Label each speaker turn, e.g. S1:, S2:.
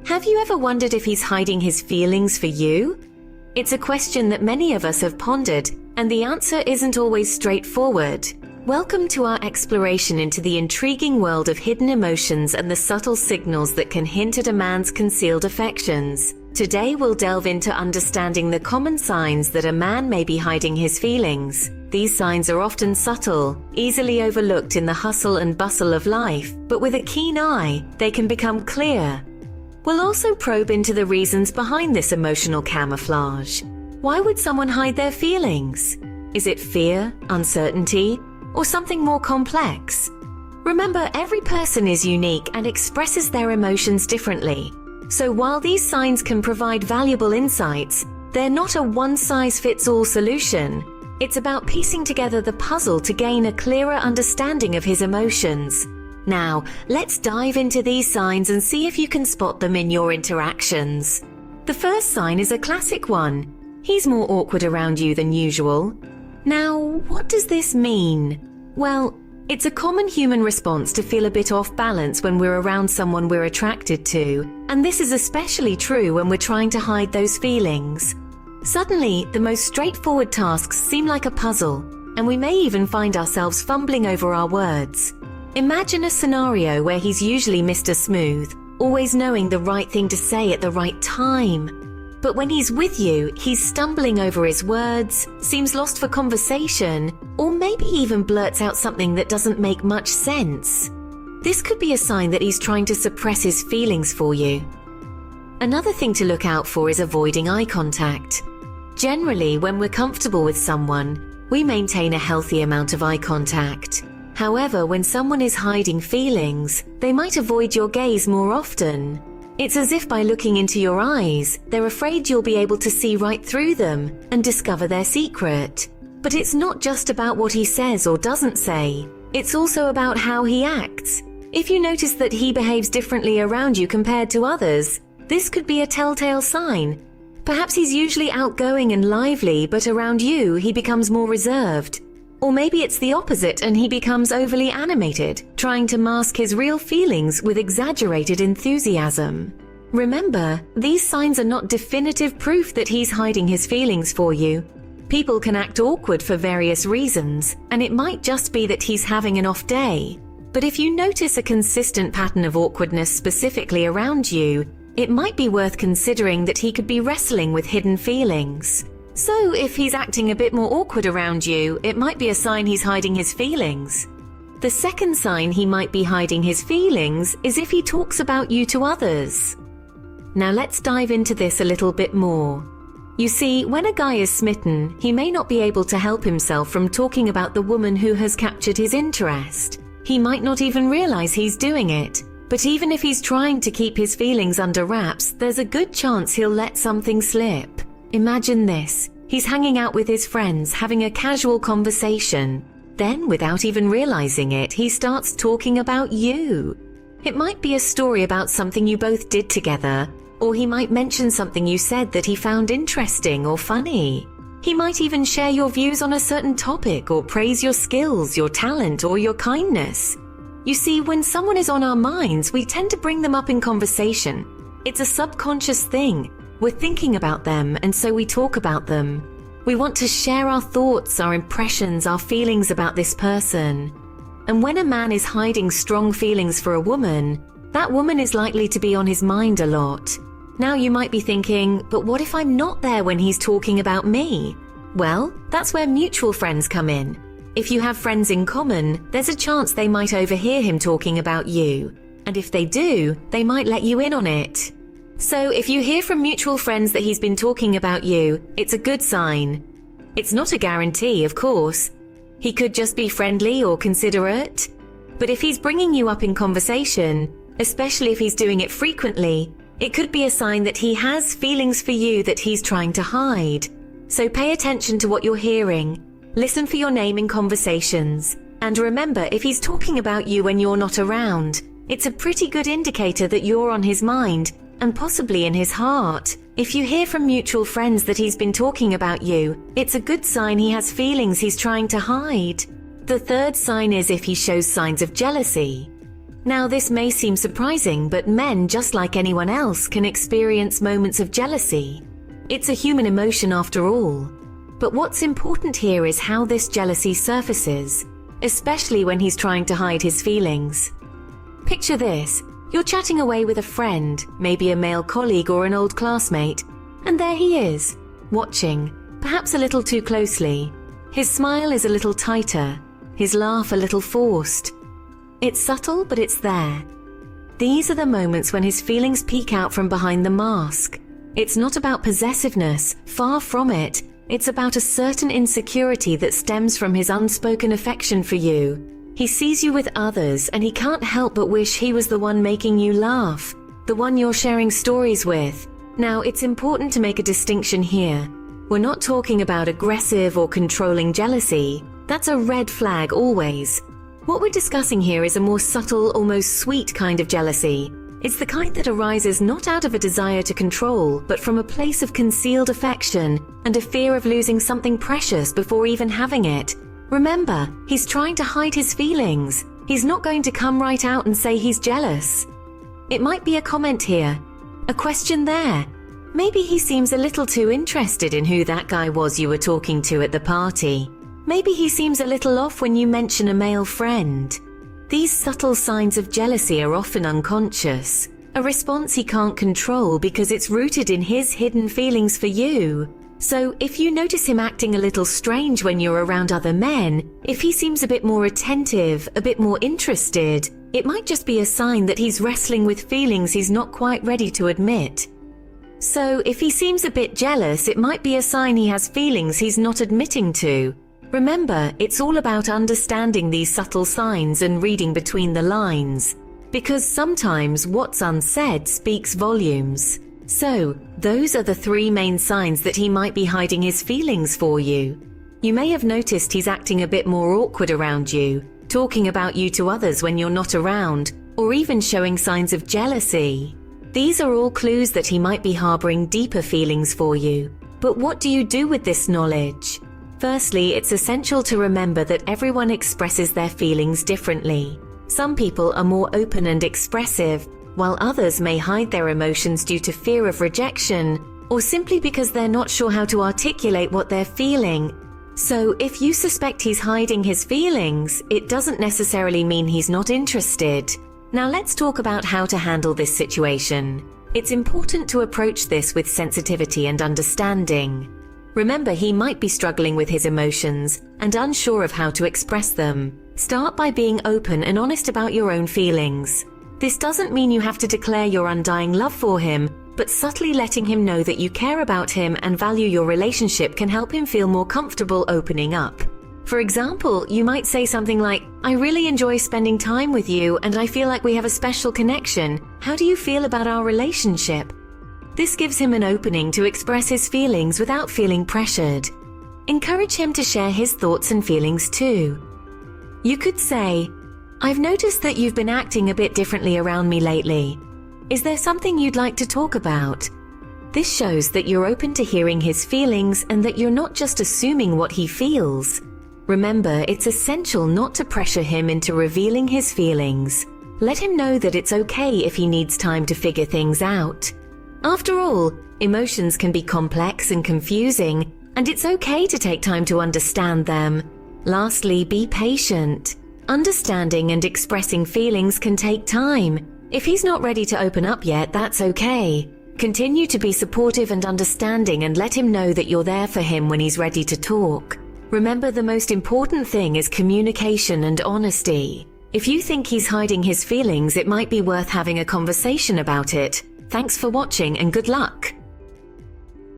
S1: Have you ever wondered if he's hiding his feelings for you? It's a question that many of us have pondered, and the answer isn't always straightforward. Welcome to our exploration into the intriguing world of hidden emotions and the subtle signals that can hint at a man's concealed affections. Today we'll delve into understanding the common signs that a man may be hiding his feelings. These signs are often subtle, easily overlooked in the hustle and bustle of life, but with a keen eye, they can become clear. We'll also probe into the reasons behind this emotional camouflage. Why would someone hide their feelings? Is it fear, uncertainty, or something more complex? Remember, every person is unique and expresses their emotions differently. So while these signs can provide valuable insights, they're not a one-size-fits-all solution. It's about piecing together the puzzle to gain a clearer understanding of his emotions. Now, let's dive into these signs and see if you can spot them in your interactions. The first sign is a classic one. He's more awkward around you than usual. Now, what does this mean? Well, it's a common human response to feel a bit off balance when we're around someone we're attracted to, and this is especially true when we're trying to hide those feelings. Suddenly, the most straightforward tasks seem like a puzzle, and we may even find ourselves fumbling over our words. Imagine a scenario where he's usually Mr. Smooth, always knowing the right thing to say at the right time. But when he's with you, he's stumbling over his words, seems lost for conversation, or maybe even blurts out something that doesn't make much sense. This could be a sign that he's trying to suppress his feelings for you. Another thing to look out for is avoiding eye contact. Generally, when we're comfortable with someone, we maintain a healthy amount of eye contact. However, when someone is hiding feelings, they might avoid your gaze more often. It's as if by looking into your eyes, they're afraid you'll be able to see right through them and discover their secret. But it's not just about what he says or doesn't say. It's also about how he acts. If you notice that he behaves differently around you compared to others, this could be a telltale sign. Perhaps he's usually outgoing and lively, but around you he becomes more reserved. Or maybe it's the opposite and he becomes overly animated, trying to mask his real feelings with exaggerated enthusiasm. Remember, these signs are not definitive proof that he's hiding his feelings for you. People can act awkward for various reasons, and it might just be that he's having an off day. But if you notice a consistent pattern of awkwardness specifically around you, it might be worth considering that he could be wrestling with hidden feelings. So if he's acting a bit more awkward around you, it might be a sign he's hiding his feelings. The second sign he might be hiding his feelings is if he talks about you to others. Now let's dive into this a little bit more. You see, when a guy is smitten, he may not be able to help himself from talking about the woman who has captured his interest. He might not even realize he's doing it. But even if he's trying to keep his feelings under wraps, there's a good chance he'll let something slip. Imagine this. He's hanging out with his friends, having a casual conversation. Then, without even realizing it, he starts talking about you. It might be a story about something you both did together, or he might mention something you said that he found interesting or funny. He might even share your views on a certain topic or praise your skills, your talent, or your kindness. You see, when someone is on our minds, we tend to bring them up in conversation. It's a subconscious thing. We're thinking about them, and so we talk about them. We want to share our thoughts, our impressions, our feelings about this person. And when a man is hiding strong feelings for a woman, that woman is likely to be on his mind a lot. Now you might be thinking, but what if I'm not there when he's talking about me? Well, that's where mutual friends come in. If you have friends in common, there's a chance they might overhear him talking about you. And if they do, they might let you in on it. So if you hear from mutual friends that he's been talking about you, it's a good sign. It's not a guarantee, of course. He could just be friendly or considerate. But if he's bringing you up in conversation, especially if he's doing it frequently, it could be a sign that he has feelings for you that he's trying to hide. So pay attention to what you're hearing. Listen for your name in conversations. And remember, if he's talking about you when you're not around, it's a pretty good indicator that you're on his mind and possibly in his heart. If you hear from mutual friends that he's been talking about you, it's a good sign he has feelings he's trying to hide. The third sign is if he shows signs of jealousy. Now, this may seem surprising, but men, just like anyone else, can experience moments of jealousy. It's a human emotion after all. But what's important here is how this jealousy surfaces, especially when he's trying to hide his feelings. Picture this. You're chatting away with a friend, maybe a male colleague or an old classmate, and there he is, watching, perhaps a little too closely. His smile is a little tighter, his laugh a little forced. It's subtle, but it's there. These are the moments when his feelings peek out from behind the mask. It's not about possessiveness, far from it. It's about a certain insecurity that stems from his unspoken affection for you. He sees you with others and he can't help but wish he was the one making you laugh, the one you're sharing stories with. Now, it's important to make a distinction here. We're not talking about aggressive or controlling jealousy. That's a red flag always. What we're discussing here is a more subtle, almost sweet kind of jealousy. It's the kind that arises not out of a desire to control, but from a place of concealed affection and a fear of losing something precious before even having it. Remember, he's trying to hide his feelings. He's not going to come right out and say he's jealous. It might be a comment here, a question there. Maybe he seems a little too interested in who that guy was you were talking to at the party. Maybe he seems a little off when you mention a male friend. These subtle signs of jealousy are often unconscious, a response he can't control because it's rooted in his hidden feelings for you. So if you notice him acting a little strange when you're around other men, if he seems a bit more attentive, a bit more interested, it might just be a sign that he's wrestling with feelings he's not quite ready to admit. So if he seems a bit jealous, it might be a sign he has feelings he's not admitting to. Remember, it's all about understanding these subtle signs and reading between the lines, because sometimes what's unsaid speaks volumes. So, those are the three main signs that he might be hiding his feelings for you. You may have noticed he's acting a bit more awkward around you, talking about you to others when you're not around, or even showing signs of jealousy. These are all clues that he might be harboring deeper feelings for you. But what do you do with this knowledge? Firstly, it's essential to remember that everyone expresses their feelings differently. Some people are more open and expressive, while others may hide their emotions due to fear of rejection, or simply because they're not sure how to articulate what they're feeling. So, if you suspect he's hiding his feelings, it doesn't necessarily mean he's not interested. Now let's talk about how to handle this situation. It's important to approach this with sensitivity and understanding. Remember, he might be struggling with his emotions and unsure of how to express them. Start by being open and honest about your own feelings. This doesn't mean you have to declare your undying love for him, but subtly letting him know that you care about him and value your relationship can help him feel more comfortable opening up. For example, you might say something like, "I really enjoy spending time with you and I feel like we have a special connection. How do you feel about our relationship?" This gives him an opening to express his feelings without feeling pressured. Encourage him to share his thoughts and feelings too. You could say, "I've noticed that you've been acting a bit differently around me lately. Is there something you'd like to talk about?" This shows that you're open to hearing his feelings and that you're not just assuming what he feels. Remember, it's essential not to pressure him into revealing his feelings. Let him know that it's okay if he needs time to figure things out. After all, emotions can be complex and confusing, and it's okay to take time to understand them. Lastly, be patient. Understanding and expressing feelings can take time. If he's not ready to open up yet, that's okay. Continue to be supportive and understanding and let him know that you're there for him when he's ready to talk. Remember, the most important thing is communication and honesty. If you think he's hiding his feelings, it might be worth having a conversation about it. Thanks for watching and good luck.